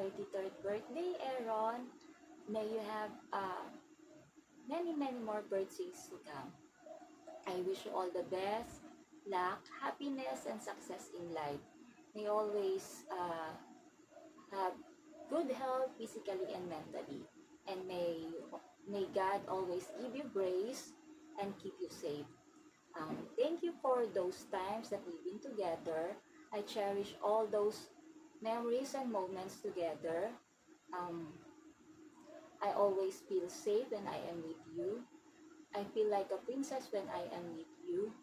33rd birthday, Aaron. May you have many, many more birthdays to come. I wish you all the best, luck, happiness, and success in life. May you always have good health physically and mentally. And may God always give you grace and keep you safe. Thank you for those times that we've been together. I cherish all those memories and moments together. Um, I always feel safe when I am with you. I feel like a princess when I am with you.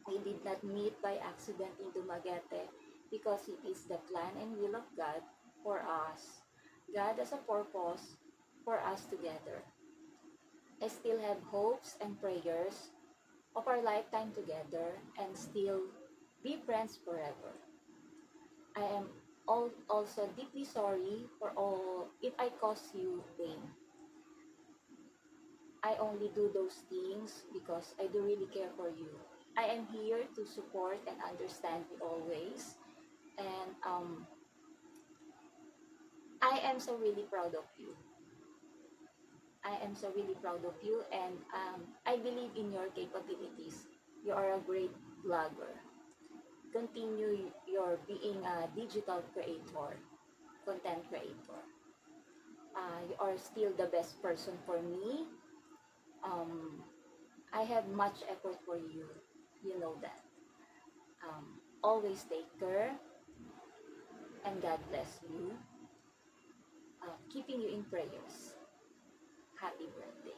We did not meet by accident in Dumaguete because it is the plan and will of God for us. God has a purpose for us together. I still have hopes and prayers of our lifetime together and still be friends forever. I am also deeply sorry for all if I caused you pain. I only do those things because I do really care for you. I am here to support and understand you always. And I am so really proud of you. I am so really proud of you, and I believe in your capabilities. You are a great blogger. Continue your being a digital creator, content creator. You are still the best person for me. Um, I have much effort for you. You know that. Always take care, and God bless you. Keeping you in prayers. Happy birthday.